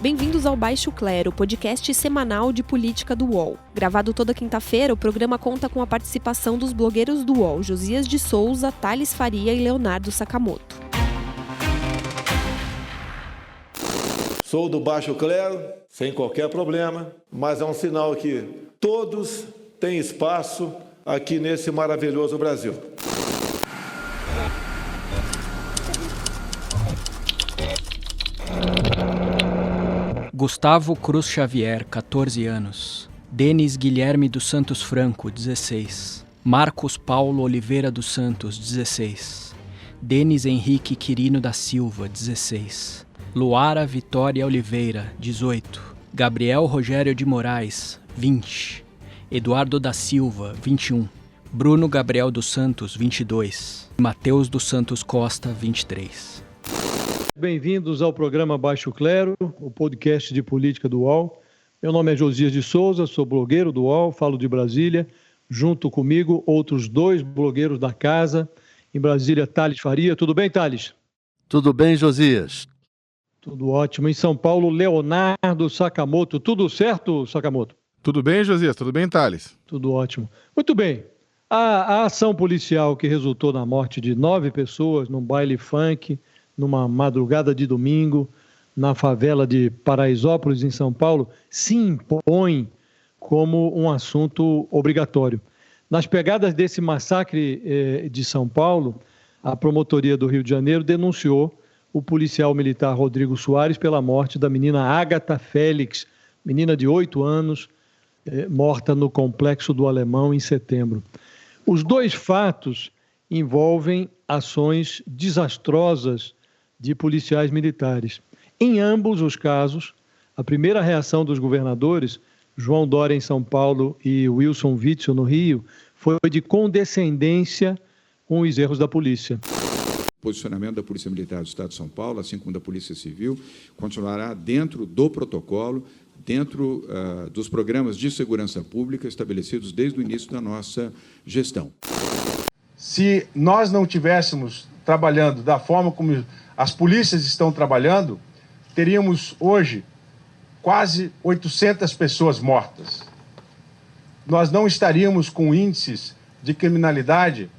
Bem-vindos ao Baixo Clero, podcast semanal de política do UOL. Gravado toda quinta-feira, o programa conta com a participação dos blogueiros do UOL, Josias de Souza, Thales Faria e Leonardo Sakamoto. Sou do Baixo Clero, sem qualquer problema, mas é um sinal que todos têm espaço aqui nesse maravilhoso Brasil. Gustavo Cruz Xavier, 14 anos. Denis Guilherme dos Santos Franco, 16. Marcos Paulo Oliveira dos Santos, 16. Denis Henrique Quirino da Silva, 16. Luara Vitória Oliveira, 18. Gabriel Rogério de Moraes, 20. Eduardo da Silva, 21. Bruno Gabriel dos Santos, 22. Mateus dos Santos Costa, 23. Bem-vindos ao programa Baixo Clero, o podcast de política do UOL. Meu nome é Josias de Souza, sou blogueiro do UOL, falo de Brasília. Junto comigo, outros dois blogueiros da casa. Em Brasília, Thales Faria. Tudo bem, Thales? Tudo bem, Josias? Tudo ótimo. Em São Paulo, Leonardo Sakamoto. Tudo certo, Sakamoto? Tudo bem, Josias? Tudo bem, Thales? Tudo ótimo. Muito bem. A ação policial que resultou na morte de 9 pessoas num baile funk, numa madrugada de domingo, na favela de Paraisópolis, em São Paulo, se impõe como um assunto obrigatório. Nas pegadas desse massacre de São Paulo, a Promotoria do Rio de Janeiro denunciou o policial militar Rodrigo Soares pela morte da menina Agatha Félix, menina de 8 anos, morta no Complexo do Alemão em setembro. Os dois fatos envolvem ações desastrosas de policiais militares. Em ambos os casos, a primeira reação dos governadores, João Dória em São Paulo e Wilson Witzel no Rio, foi de condescendência com os erros da polícia. O posicionamento da Polícia Militar do Estado de São Paulo, assim como da Polícia Civil, continuará dentro do protocolo, dentro dos programas de segurança pública estabelecidos desde o início da nossa gestão. Se nós não estivéssemos trabalhando da forma como as polícias estão trabalhando, teríamos hoje quase 800 pessoas mortas. Nós não estaríamos com índices de criminalidade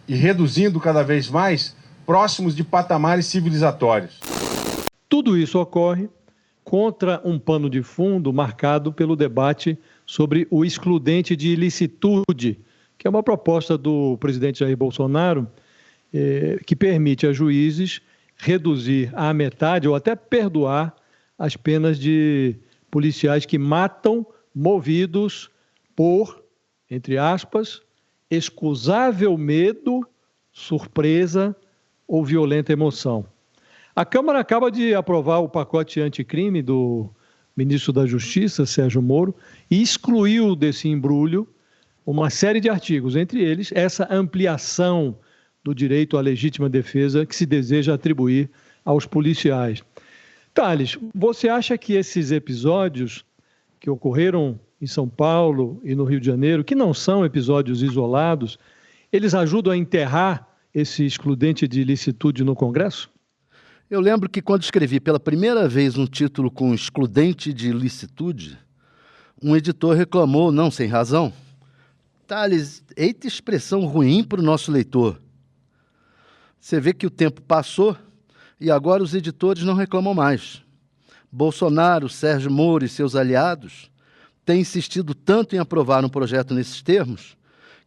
e reduzindo cada vez mais próximos de patamares civilizatórios. Tudo isso ocorre contra um pano de fundo marcado pelo debate sobre o excludente de ilicitude, que é uma proposta do presidente Jair Bolsonaro, que permite a juízes reduzir à metade ou até perdoar as penas de policiais que matam movidos por, entre aspas, excusável medo, surpresa ou violenta emoção. A Câmara acaba de aprovar o pacote anticrime do ministro da Justiça, Sérgio Moro, e excluiu desse embrulho uma série de artigos, entre eles essa ampliação do direito à legítima defesa que se deseja atribuir aos policiais. Thales, você acha que esses episódios que ocorreram em São Paulo e no Rio de Janeiro, que não são episódios isolados, eles ajudam a enterrar esse excludente de ilicitude no Congresso? Eu lembro que quando escrevi pela primeira vez um título com excludente de ilicitude, um editor reclamou, não sem razão: Thales, eita expressão ruim para o nosso leitor. Você vê que o tempo passou e agora os editores não reclamam mais. Bolsonaro, Sérgio Moro e seus aliados têm insistido tanto em aprovar um projeto nesses termos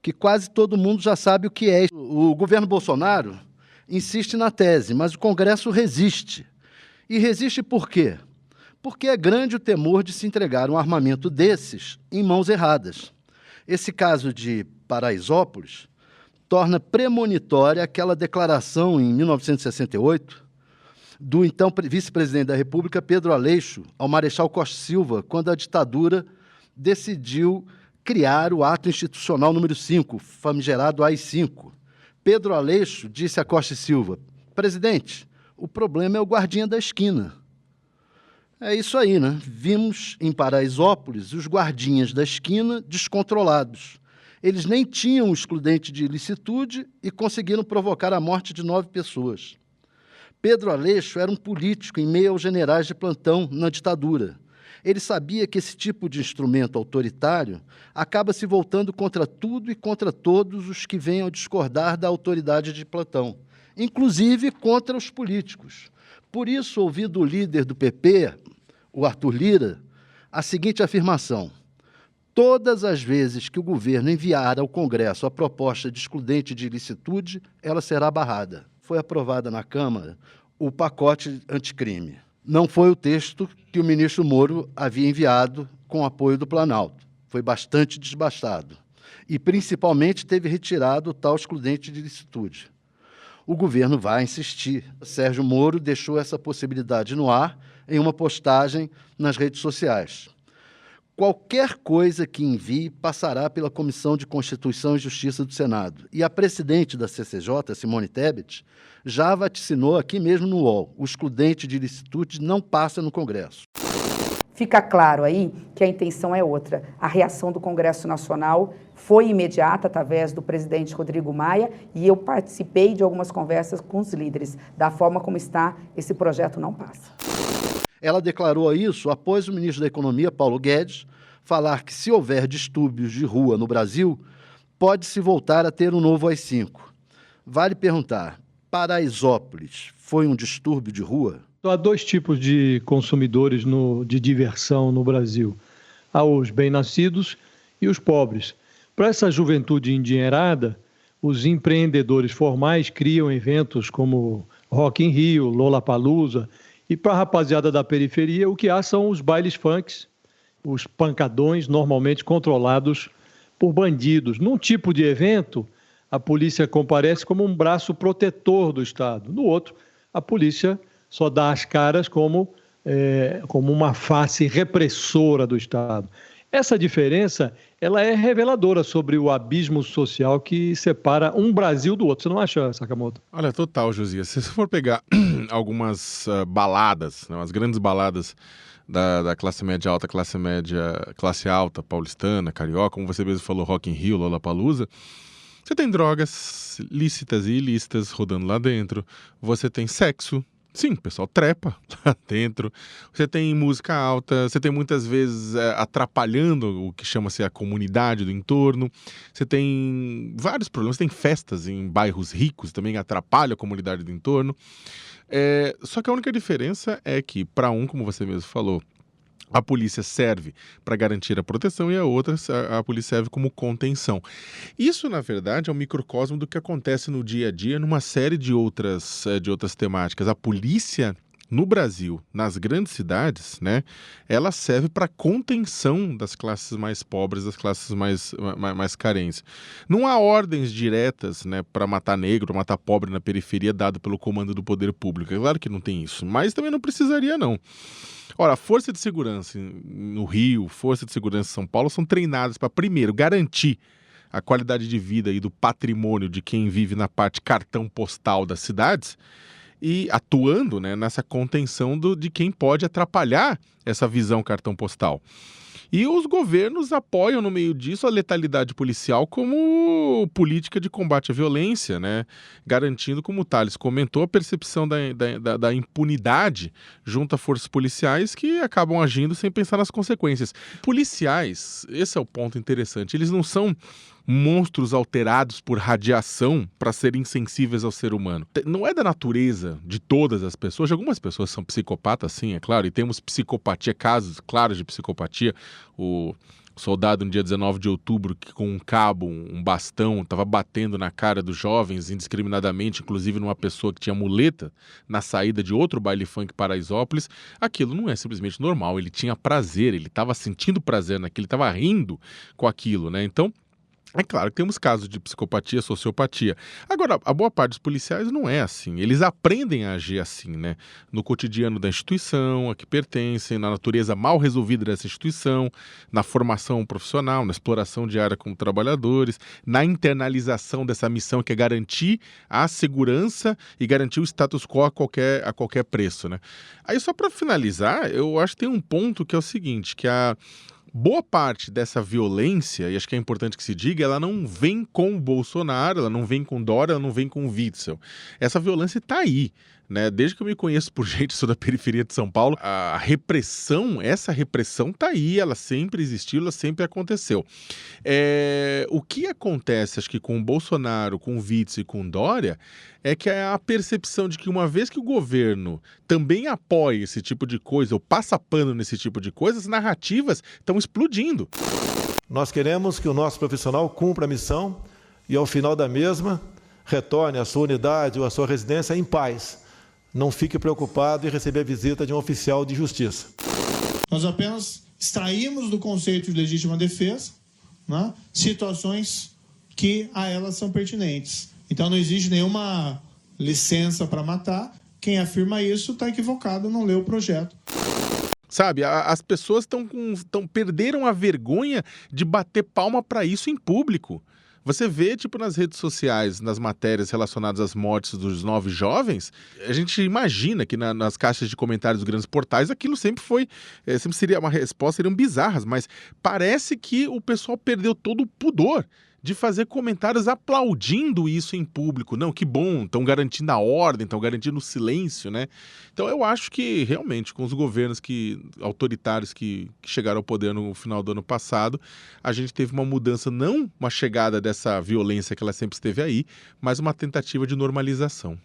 que quase todo mundo já sabe o que é. O governo Bolsonaro insiste na tese, mas o Congresso resiste. E resiste por quê? Porque é grande o temor de se entregar um armamento desses em mãos erradas. Esse caso de Paraisópolis torna premonitória aquela declaração em 1968 do então vice-presidente da República, Pedro Aleixo, ao Marechal Costa Silva, quando a ditadura decidiu criar o ato institucional número 5, famigerado AI-5. Pedro Aleixo disse a Costa Silva: presidente, o problema é o guardinha da esquina. É isso aí, né? Vimos em Paraisópolis os guardinhas da esquina descontrolados. Eles nem tinham o excludente de ilicitude e conseguiram provocar a morte de 9 pessoas. Pedro Aleixo era um político em meio aos generais de plantão na ditadura. Ele sabia que esse tipo de instrumento autoritário acaba se voltando contra tudo e contra todos os que venham discordar da autoridade de plantão, inclusive contra os políticos. Por isso, ouvi do líder do PP, o Arthur Lira, a seguinte afirmação: todas as vezes que o governo enviar ao Congresso a proposta de excludente de ilicitude, ela será barrada. Foi aprovada na Câmara o pacote anticrime. Não foi o texto que o ministro Moro havia enviado com apoio do Planalto. Foi bastante desbastado. E, principalmente, teve retirado o tal excludente de ilicitude. O governo vai insistir. Sérgio Moro deixou essa possibilidade no ar em uma postagem nas redes sociais. Qualquer coisa que envie passará pela Comissão de Constituição e Justiça do Senado. E a presidente da CCJ, Simone Tebet, já vaticinou aqui mesmo no UOL: o excludente de ilicitude não passa no Congresso. Fica claro aí que a intenção é outra. A reação do Congresso Nacional foi imediata através do presidente Rodrigo Maia e eu participei de algumas conversas com os líderes. Da forma como está, esse projeto não passa. Ela declarou isso após o ministro da Economia, Paulo Guedes, falar que se houver distúrbios de rua no Brasil, pode-se voltar a ter um novo AI-5. Vale perguntar: Paraisópolis foi um distúrbio de rua? Há dois tipos de consumidores de diversão no Brasil: há os bem-nascidos e os pobres. Para essa juventude endinheirada, os empreendedores formais criam eventos como Rock in Rio, Lollapalooza, e para a rapaziada da periferia, o que há são os bailes funks, os pancadões, normalmente controlados por bandidos. Num tipo de evento, a polícia comparece como um braço protetor do Estado. No outro, a polícia só dá as caras como uma face repressora do Estado. Essa diferença, ela é reveladora sobre o abismo social que separa um Brasil do outro. Você não acha, Sakamoto? Olha, total, Josias. Se você for pegar algumas baladas, né, as grandes baladas da classe média alta, classe alta, paulistana, carioca, como você mesmo falou, Rock in Rio, Lollapalooza, você tem drogas lícitas e ilícitas rodando lá dentro, você tem sexo. Sim, o pessoal trepa lá dentro. Você tem música alta, você tem muitas vezes atrapalhando o que chama-se a comunidade do entorno. Você tem vários problemas, você tem festas em bairros ricos, também atrapalha a comunidade do entorno. Só que a única diferença é que, para um, como você mesmo falou, a polícia serve para garantir a proteção e a outra, a polícia serve como contenção. Isso, na verdade, é um microcosmo do que acontece no dia a dia numa série de outras temáticas. A polícia, no Brasil, nas grandes cidades, né, ela serve para contenção das classes mais pobres, das classes mais carentes. Não há ordens diretas, né, para matar negro, matar pobre na periferia, dado pelo comando do poder público. É claro que não tem isso, mas também não precisaria, não. Ora, a Força de Segurança no Rio, Força de Segurança em São Paulo são treinadas para, primeiro, garantir a qualidade de vida e do patrimônio de quem vive na parte cartão postal das cidades e atuando, né, nessa contenção de quem pode atrapalhar essa visão cartão postal. E os governos apoiam no meio disso a letalidade policial como política de combate à violência, né? Garantindo, como o Thales comentou, a percepção da impunidade junto a forças policiais que acabam agindo sem pensar nas consequências. Policiais, esse é o ponto interessante, eles não são monstros alterados por radiação para serem insensíveis ao ser humano. Não é da natureza de todas as pessoas, algumas pessoas são psicopatas, sim, é claro, e temos psicopatia, casos claros de psicopatia. O soldado no dia 19 de outubro que com um cabo, um bastão, estava batendo na cara dos jovens indiscriminadamente, inclusive numa pessoa que tinha muleta na saída de outro baile funk Paraisópolis, aquilo não é simplesmente normal, ele tinha prazer, ele estava sentindo prazer naquilo, ele estava rindo com aquilo, né? Então, é claro que temos casos de psicopatia, sociopatia. Agora, a boa parte dos policiais não é assim. Eles aprendem a agir assim, né? No cotidiano da instituição a que pertencem, na natureza mal resolvida dessa instituição, na formação profissional, na exploração diária como trabalhadores, na internalização dessa missão que é garantir a segurança e garantir o status quo a qualquer preço, né? Aí, só para finalizar, eu acho que tem um ponto que é o seguinte, que boa parte dessa violência, e acho que é importante que se diga, ela não vem com o Bolsonaro, ela não vem com Dória, ela não vem com o Witzel. Essa violência está aí, né? Desde que eu me conheço por gente, sou da periferia de São Paulo, a repressão, essa repressão tá aí, ela sempre existiu, ela sempre aconteceu. O que acontece, acho que com o Bolsonaro, com o Witzel e com o Dória, é que a percepção de que uma vez que o governo também apoia esse tipo de coisa, ou passa pano nesse tipo de coisa, as narrativas estão explodindo. Nós queremos que o nosso profissional cumpra a missão e, ao final da mesma, retorne à sua unidade ou à sua residência em paz. Não fique preocupado em receber a visita de um oficial de justiça. Nós apenas extraímos do conceito de legítima defesa, né, situações que a elas são pertinentes. Então não existe nenhuma licença para matar. Quem afirma isso está equivocado, não leu o projeto. Sabe, as pessoas perderam a vergonha de bater palma para isso em público. Você vê, tipo, nas redes sociais, nas matérias relacionadas às mortes dos 9 jovens, a gente imagina que nas caixas de comentários dos grandes portais aquilo sempre seria uma resposta, seriam bizarras, mas parece que o pessoal perdeu todo o pudor de fazer comentários aplaudindo isso em público. Não, que bom, estão garantindo a ordem, estão garantindo o silêncio, né? Então eu acho que, realmente, com os governos autoritários que chegaram ao poder no final do ano passado, a gente teve uma mudança, não uma chegada dessa violência que ela sempre esteve aí, mas uma tentativa de normalização.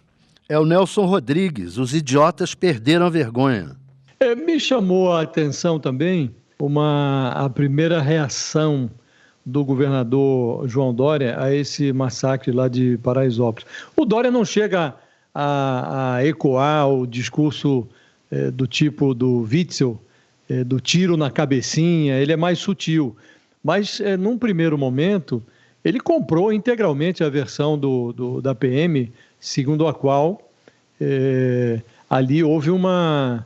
É o Nelson Rodrigues, os idiotas perderam a vergonha. Me chamou a atenção também a primeira reação do governador João Dória a esse massacre lá de Paraisópolis. O Dória não chega a ecoar o discurso do tipo do Witzel, do tiro na cabecinha, ele é mais sutil. Mas, num primeiro momento, ele comprou integralmente a versão da PM, segundo a qual ali houve uma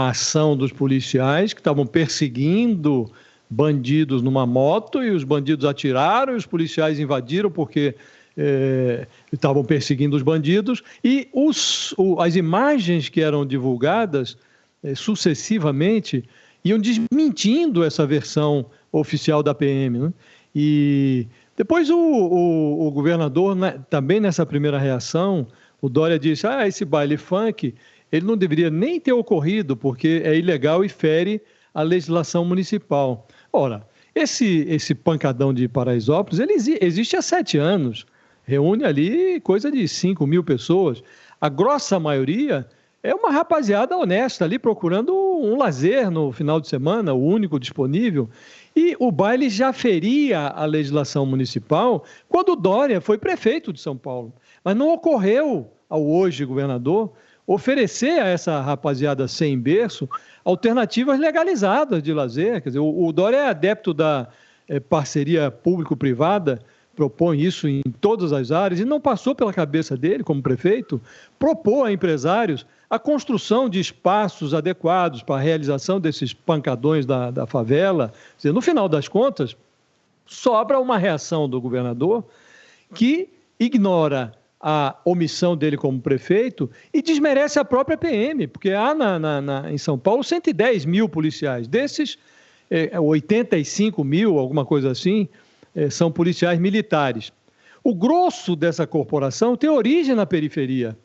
ação dos policiais que estavam perseguindo bandidos numa moto, e os bandidos atiraram, e os policiais invadiram porque estavam perseguindo os bandidos, e as imagens que eram divulgadas sucessivamente iam desmentindo essa versão oficial da PM, né? E depois o governador, também nessa primeira reação, o Dória disse, esse baile funk, ele não deveria nem ter ocorrido, porque é ilegal e fere a legislação municipal. Ora, esse pancadão de Paraisópolis, ele existe há 7 anos, reúne ali coisa de 5 mil pessoas. A grossa maioria é uma rapaziada honesta ali procurando um lazer no final de semana, o único disponível. E o baile já feria a legislação municipal quando o Dória foi prefeito de São Paulo. Mas não ocorreu ao hoje governador oferecer a essa rapaziada sem berço alternativas legalizadas de lazer. Quer dizer, o Dória é adepto da parceria público-privada, propõe isso em todas as áreas, e não passou pela cabeça dele, como prefeito, propor a empresários a construção de espaços adequados para a realização desses pancadões da favela. Quer dizer, no final das contas, sobra uma reação do governador que ignora a omissão dele como prefeito e desmerece a própria PM, porque há em São Paulo 110 mil policiais. Desses, 85 mil, alguma coisa assim, são policiais militares. O grosso dessa corporação tem origem na periferia.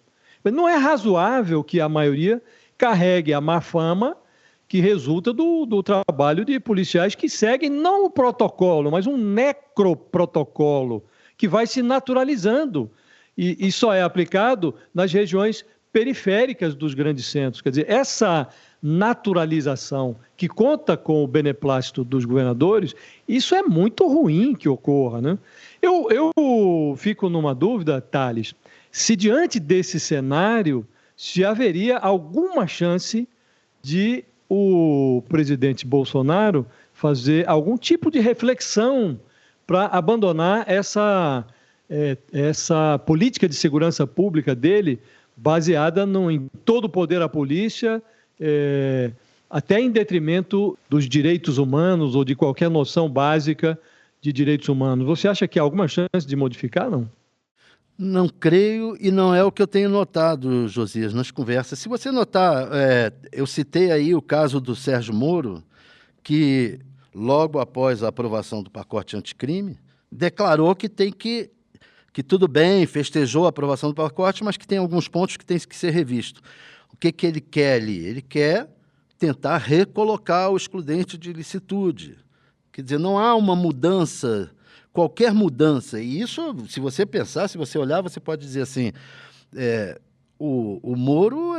Não é razoável que a maioria carregue a má fama que resulta do trabalho de policiais que seguem não o protocolo, mas um necroprotocolo que vai se naturalizando. E só é aplicado nas regiões periféricas dos grandes centros. Quer dizer, essa naturalização que conta com o beneplácito dos governadores, isso é muito ruim que ocorra, né? Eu fico numa dúvida, Thales, se diante desse cenário, se haveria alguma chance de o presidente Bolsonaro fazer algum tipo de reflexão para abandonar essa política de segurança pública dele, baseada em todo o poder à polícia, até em detrimento dos direitos humanos ou de qualquer noção básica de direitos humanos. Você acha que há alguma chance de modificar, não? Não creio, e não é o que eu tenho notado, Josias, nas conversas. Se você notar, eu citei aí o caso do Sérgio Moro, que logo após a aprovação do pacote anticrime, declarou que que tudo bem, festejou a aprovação do pacote, mas que tem alguns pontos que tem que ser revisto. O que ele quer ali? Ele quer tentar recolocar o excludente de ilicitude. Quer dizer, não há uma mudança, qualquer mudança. E isso, se você pensar, se você olhar, você pode dizer assim, o Moro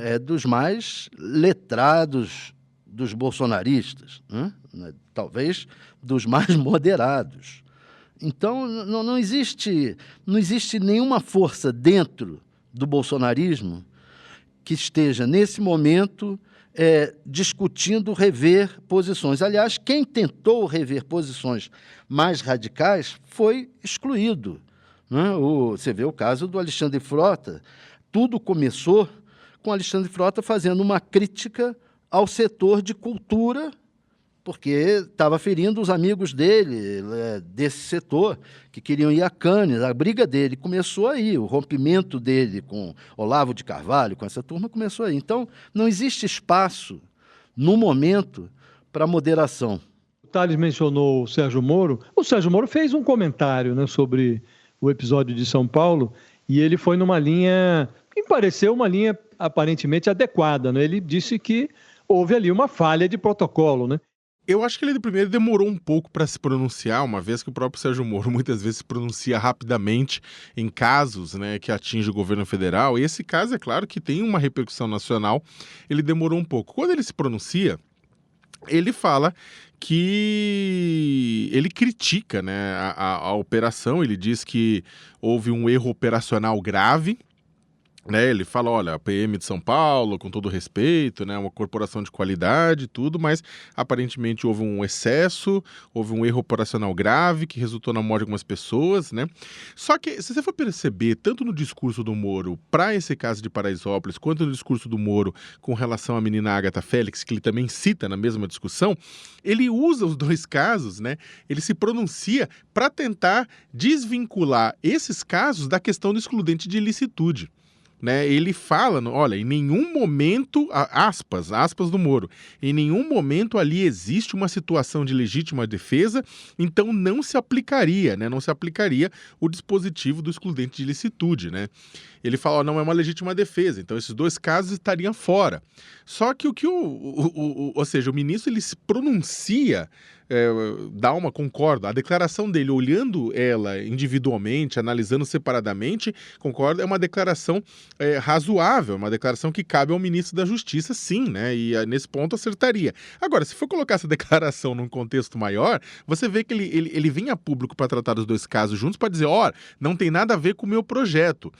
é dos mais letrados dos bolsonaristas, né? Talvez dos mais moderados. Então, não existe nenhuma força dentro do bolsonarismo que esteja, nesse momento, discutindo rever posições. Aliás, quem tentou rever posições mais radicais foi excluído, né? Você vê o caso do Alexandre Frota. Tudo começou com Alexandre Frota fazendo uma crítica ao setor de cultura, porque estava ferindo os amigos dele, desse setor, que queriam ir a Cannes. A briga dele começou aí, o rompimento dele com Olavo de Carvalho, com essa turma, começou aí. Então, não existe espaço, no momento, para moderação. O Tales mencionou o Sérgio Moro. O Sérgio Moro fez um comentário, né, sobre o episódio de São Paulo, e ele foi numa linha que me pareceu uma linha aparentemente adequada, né? Ele disse que houve ali uma falha de protocolo, né? Eu acho que ele primeiro demorou um pouco para se pronunciar, uma vez que o próprio Sérgio Moro muitas vezes se pronuncia rapidamente em casos, né, que atingem o governo federal. E esse caso, é claro, que tem uma repercussão nacional, ele demorou um pouco. Quando ele se pronuncia, ele fala que ele critica, né, a operação, ele diz que houve um erro operacional grave. Ele fala, olha, a PM de São Paulo, com todo respeito, né, uma corporação de qualidade e tudo, mas aparentemente houve um excesso, houve um erro operacional grave que resultou na morte de algumas pessoas, né? Só que, se você for perceber, tanto no discurso do Moro para esse caso de Paraisópolis, quanto no discurso do Moro com relação à menina Agatha Félix, que ele também cita na mesma discussão, ele usa os dois casos, né? Ele se pronuncia para tentar desvincular esses casos da questão do excludente de ilicitude. Né, ele fala, olha, em nenhum momento, aspas do Moro, em nenhum momento ali existe uma situação de legítima defesa, então não se aplicaria, né, não se aplicaria o dispositivo do excludente de ilicitude, né. Ele fala, não é uma legítima defesa, então esses dois casos estariam fora. Só que ou seja, o ministro ele se pronuncia, concordo, a declaração dele, olhando ela individualmente, analisando separadamente, concordo, é uma declaração razoável, uma declaração que cabe ao ministro da Justiça, sim, né, e nesse ponto acertaria. Agora, se for colocar essa declaração num contexto maior, você vê que ele vem a público para tratar os dois casos juntos para dizer, não tem nada a ver com o meu projeto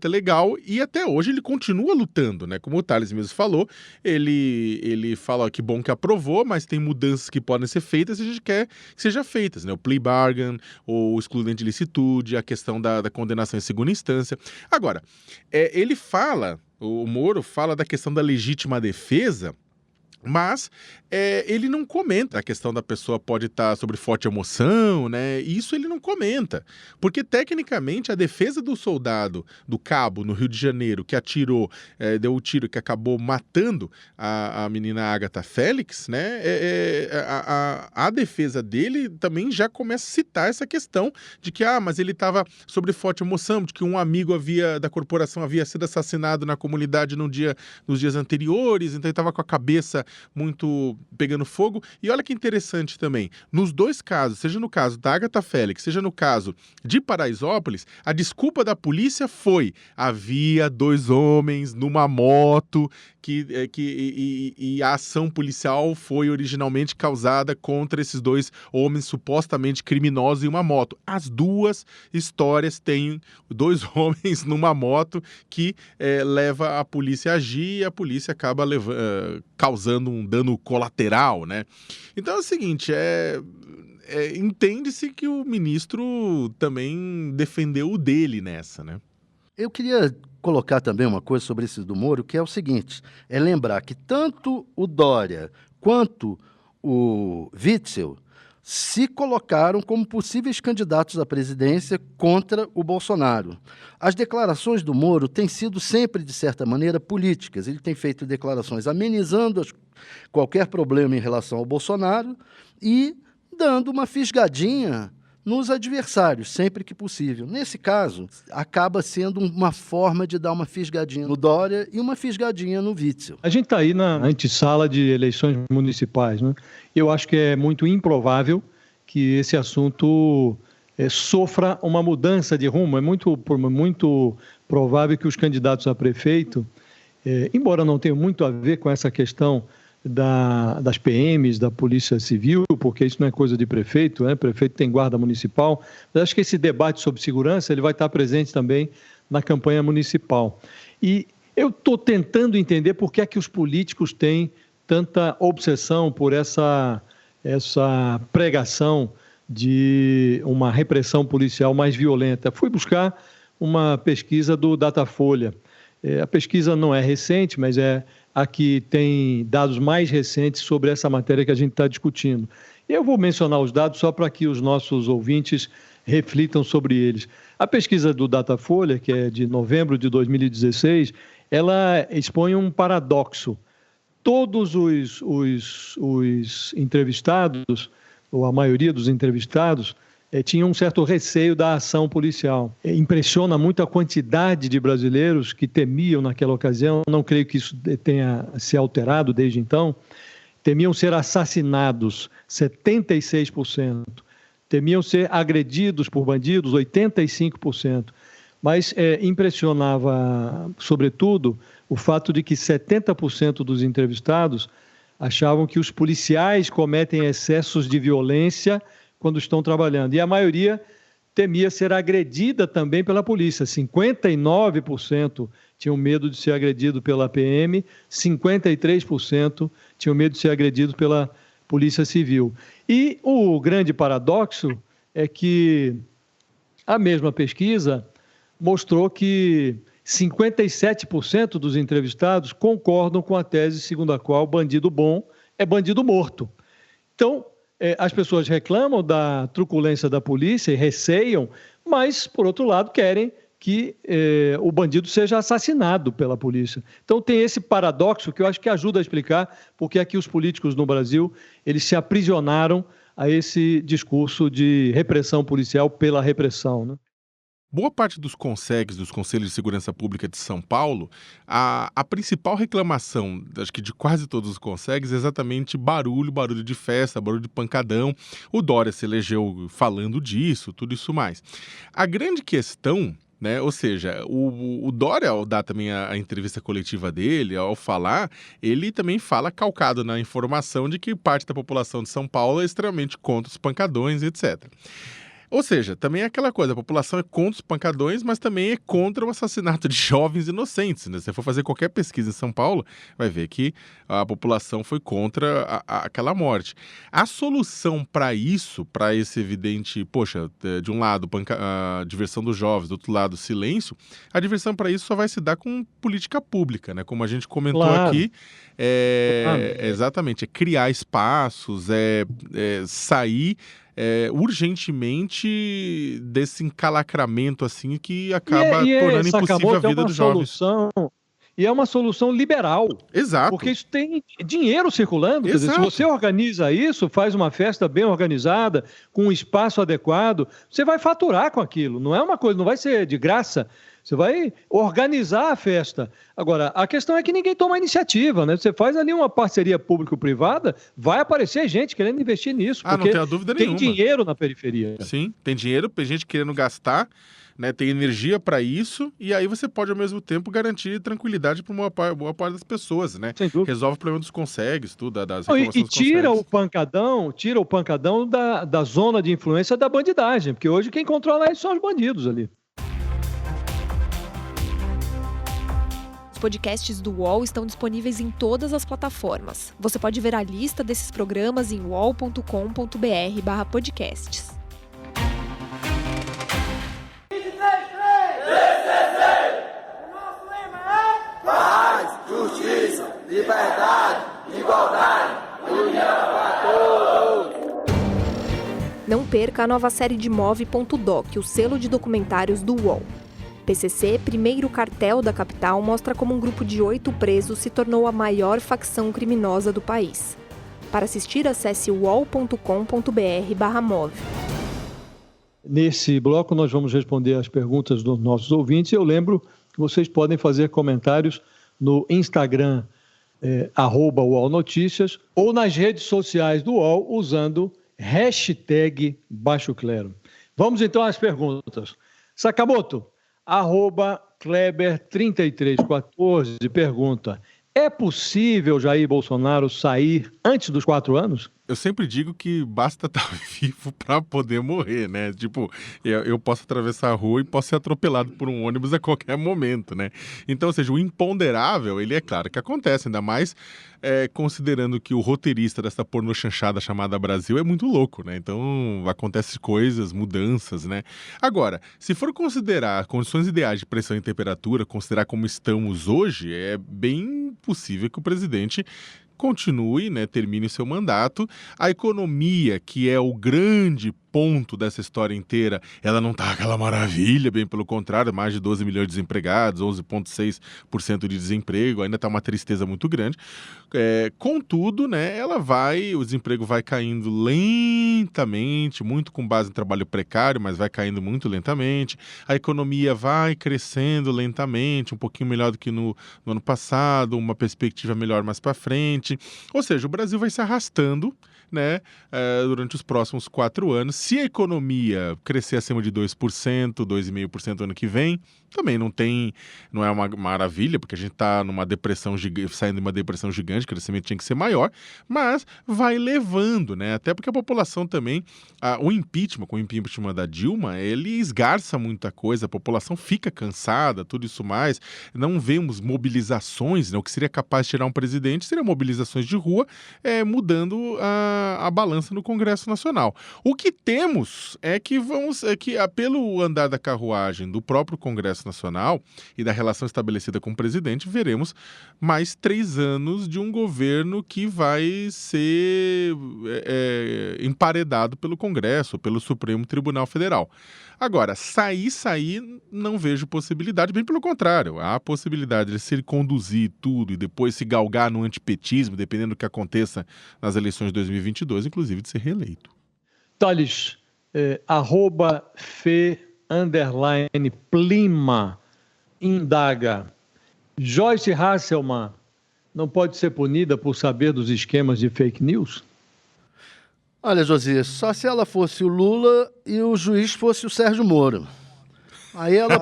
é legal, e até hoje ele continua lutando, né, como o Tales mesmo falou, ele fala que bom que aprovou, mas tem mudanças que podem ser feitas e a gente quer que sejam feitas, né? O plea bargain, o excludente de ilicitude, a questão da condenação em segunda instância. Agora, o Moro fala da questão da legítima defesa, mas ele não comenta a questão da pessoa pode estar sobre forte emoção, né? Isso ele não comenta, porque tecnicamente a defesa do soldado, do cabo no Rio de Janeiro, que atirou, deu o tiro que acabou matando a menina Agatha Félix, né? A defesa dele também já começa a citar essa questão de que, mas ele estava sobre forte emoção, de que um amigo da corporação havia sido assassinado na comunidade nos dias anteriores, então ele estava com a cabeça muito pegando fogo. E olha que interessante também, nos dois casos, seja no caso da Agatha Félix, seja no caso de Paraisópolis, a desculpa da polícia foi: havia dois homens numa moto e a ação policial foi originalmente causada contra esses dois homens supostamente criminosos em uma moto. As duas histórias têm dois homens numa moto que leva a polícia a agir e a polícia acaba causando um dano colateral, né? Então é o seguinte, entende-se que o ministro também defendeu o dele nessa, né? Eu queria colocar também uma coisa sobre esse do Moro, que é o seguinte, é lembrar que tanto o Dória quanto o Witzel se colocaram como possíveis candidatos à presidência contra o Bolsonaro. As declarações do Moro têm sido sempre, de certa maneira, políticas. Ele tem feito declarações amenizando qualquer problema em relação ao Bolsonaro e dando uma fisgadinha nos adversários, sempre que possível. Nesse caso, acaba sendo uma forma de dar uma fisgadinha no Dória e uma fisgadinha no Witzel. A gente está aí na antessala de eleições municipais, né? Eu acho que é muito improvável que esse assunto sofra uma mudança de rumo. É muito provável que os candidatos a prefeito, embora não tenha muito a ver com essa questão das PMs, da Polícia Civil, porque isso não é coisa de prefeito, né? Prefeito tem guarda municipal, mas acho que esse debate sobre segurança ele vai estar presente também na campanha municipal. E eu estou tentando entender por que é que os políticos têm tanta obsessão por essa pregação de uma repressão policial mais violenta. Fui buscar uma pesquisa do Datafolha. A pesquisa não é recente, mas é a que tem dados mais recentes sobre essa matéria que a gente está discutindo. Eu vou mencionar os dados só para que os nossos ouvintes reflitam sobre eles. A pesquisa do Datafolha, que é de novembro de 2016, ela expõe um paradoxo. Todos os entrevistados, ou a maioria dos entrevistados, tinham um certo receio da ação policial. Impressiona muito a quantidade de brasileiros que temiam naquela ocasião, não creio que isso tenha se alterado desde então, temiam ser assassinados, 76%, temiam ser agredidos por bandidos, 85%, mas impressionava, sobretudo, o fato de que 70% dos entrevistados achavam que os policiais cometem excessos de violência quando estão trabalhando. E a maioria temia ser agredida também pela polícia. 59% tinham medo de ser agredido pela PM, 53% tinham medo de ser agredido pela Polícia Civil. E o grande paradoxo é que a mesma pesquisa mostrou que 57% dos entrevistados concordam com a tese segundo a qual bandido bom é bandido morto. Então, as pessoas reclamam da truculência da polícia e receiam, mas, por outro lado, querem que o bandido seja assassinado pela polícia. Então, tem esse paradoxo que eu acho que ajuda a explicar porque é que os políticos no Brasil eles se aprisionaram a esse discurso de repressão policial pela repressão, né? Boa parte dos CONSEGs, dos Conselhos de Segurança Pública de São Paulo, a principal reclamação, acho que de quase todos os CONSEGs, é exatamente barulho de festa, barulho de pancadão. O Dória se elegeu falando disso, tudo isso mais. A grande questão, né, ou seja, o Dória, ao dar também a entrevista coletiva dele, ao falar, ele também fala calcado na informação de que parte da população de São Paulo é extremamente contra os pancadões, etc. Ou seja, também é aquela coisa, a população é contra os pancadões, mas também é contra o assassinato de jovens inocentes, né? Se você for fazer qualquer pesquisa em São Paulo, vai ver que a população foi contra aquela morte. A solução para isso, para esse evidente, de um lado a diversão dos jovens, do outro lado silêncio, a diversão para isso só vai se dar com política pública, né? Como a gente comentou aqui, exatamente, é criar espaços, sair urgentemente desse encalacramento assim que acaba tornando impossível a vida dos jovens. E é uma solução liberal. Exato. Porque isso tem dinheiro circulando. Quer dizer, se você organiza isso, faz uma festa bem organizada, com um espaço adequado, você vai faturar com aquilo. Não é uma coisa, não vai ser de graça. Você vai organizar a festa. Agora, a questão é que ninguém toma iniciativa, né? Você faz ali uma parceria público-privada, vai aparecer gente querendo investir nisso, porque não tenho dúvida nenhuma. Tem dinheiro na periferia. Sim, tem dinheiro, tem gente querendo gastar, né? Tem energia para isso, e aí você pode, ao mesmo tempo, garantir tranquilidade para uma boa parte das pessoas, né? Resolve o problema dos CONSEGs, tudo, das reclamações e tira o pancadão da zona de influência da bandidagem, porque hoje quem controla isso são os bandidos ali. Os podcasts do UOL estão disponíveis em todas as plataformas. Você pode ver a lista desses programas em uol.com.br/podcasts. Paz, justiça, liberdade, igualdade, união para todos. Não perca a nova série de Move.doc, o selo de documentários do UOL. PCC, primeiro cartel da capital, mostra como um grupo de 8 presos se tornou a maior facção criminosa do país. Para assistir, acesse uol.com.br/move. Nesse bloco, nós vamos responder as perguntas dos nossos ouvintes. Eu lembro que vocês podem fazer comentários no Instagram, @UOL Notícias, ou nas redes sociais do UOL, usando hashtag Baixo Clero. Vamos então às perguntas. Sakamoto, @Kleber3314 pergunta: é possível Jair Bolsonaro sair antes dos 4 anos? Eu sempre digo que basta estar vivo para poder morrer, né? Tipo, eu posso atravessar a rua e posso ser atropelado por um ônibus a qualquer momento, né? Então, ou seja, o imponderável, ele é claro que acontece, ainda mais considerando que o roteirista dessa pornochanchada chamada Brasil é muito louco, né? Então, acontecem coisas, mudanças, né? Agora, se for considerar condições ideais de pressão e temperatura, considerar como estamos hoje, é bem possível que o presidente continue, né, termine o seu mandato. A economia, que é o grande ponto dessa história inteira, ela não está aquela maravilha, bem pelo contrário, mais de 12 milhões de desempregados, 11,6% de desemprego, ainda está uma tristeza muito grande. Contudo, né, o desemprego vai caindo lentamente, muito com base em trabalho precário, mas vai caindo muito lentamente. A economia vai crescendo lentamente, um pouquinho melhor do que no ano passado, uma perspectiva melhor mais para frente. Ou seja, o Brasil vai se arrastando, né, durante os próximos 4 anos. Se a economia crescer acima de 2%, 2,5% ano que vem, também não é uma maravilha, porque a gente está saindo de uma depressão gigante, o crescimento tinha que ser maior, mas vai levando, né? Até porque a população também, com o impeachment da Dilma, ele esgarça muita coisa, a população fica cansada, tudo isso mais, não vemos mobilizações, né? O que seria capaz de tirar um presidente seria mobilizações de rua, mudando a balança no Congresso Nacional. O que temos é que pelo andar da carruagem do próprio Congresso Nacional e da relação estabelecida com o presidente, veremos mais 3 anos de um governo que vai ser emparedado pelo Congresso, pelo Supremo Tribunal Federal. Agora, sair, não vejo possibilidade, bem pelo contrário. Há a possibilidade de se ele conduzir tudo e depois se galgar no antipetismo, dependendo do que aconteça nas eleições de 2022, inclusive de ser reeleito. Thales, @Fe_Plima indaga: Joyce Hasselmann não pode ser punida por saber dos esquemas de fake news? Olha, Josias, só se ela fosse o Lula e o juiz fosse o Sérgio Moro. Aí ela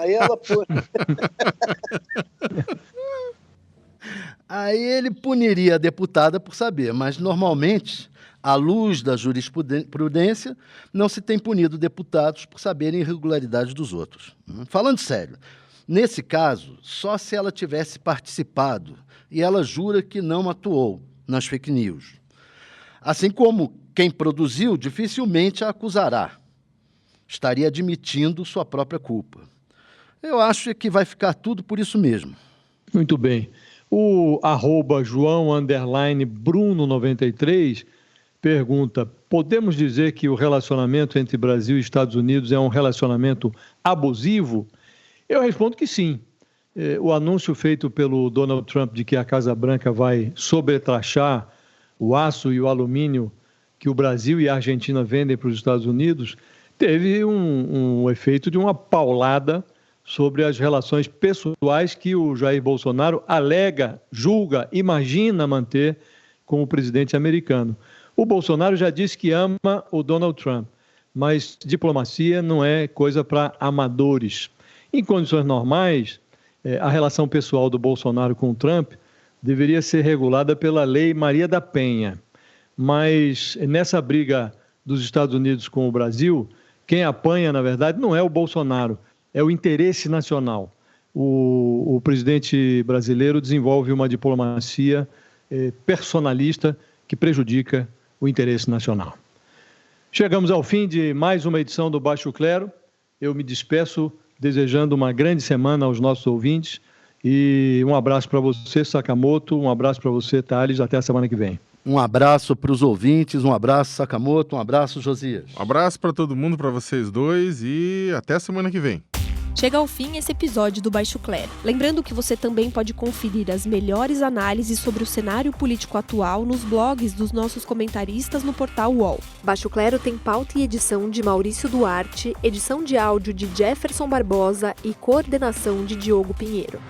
Aí ele puniria a deputada por saber, mas normalmente, à luz da jurisprudência, não se tem punido deputados por saberem irregularidades dos outros. Falando sério, nesse caso, só se ela tivesse participado e ela jura que não atuou nas fake news. Assim como quem produziu dificilmente a acusará. Estaria admitindo sua própria culpa. Eu acho que vai ficar tudo por isso mesmo. Muito bem. O @João_Bruno93 pergunta: podemos dizer que o relacionamento entre Brasil e Estados Unidos é um relacionamento abusivo? Eu respondo que sim. O anúncio feito pelo Donald Trump de que a Casa Branca vai sobretaxar o aço e o alumínio que o Brasil e a Argentina vendem para os Estados Unidos teve um efeito de uma paulada sobre as relações pessoais que o Jair Bolsonaro alega, julga, imagina manter com o presidente americano. O Bolsonaro já disse que ama o Donald Trump, mas diplomacia não é coisa para amadores. Em condições normais, a relação pessoal do Bolsonaro com o Trump deveria ser regulada pela Lei Maria da Penha. Mas nessa briga dos Estados Unidos com o Brasil, quem apanha, na verdade, não é o Bolsonaro, é o interesse nacional. O presidente brasileiro desenvolve uma diplomacia personalista que prejudica o interesse nacional. Chegamos ao fim de mais uma edição do Baixo Clero. Eu me despeço desejando uma grande semana aos nossos ouvintes e um abraço para você, Sakamoto, um abraço para você, Thales, até a semana que vem. Um abraço para os ouvintes, um abraço, Sakamoto, um abraço, Josias. Um abraço para todo mundo, para vocês dois e até a semana que vem. Chega ao fim esse episódio do Baixo Clero. Lembrando que você também pode conferir as melhores análises sobre o cenário político atual nos blogs dos nossos comentaristas no portal UOL. Baixo Clero tem pauta e edição de Maurício Duarte, edição de áudio de Jefferson Barbosa e coordenação de Diogo Pinheiro.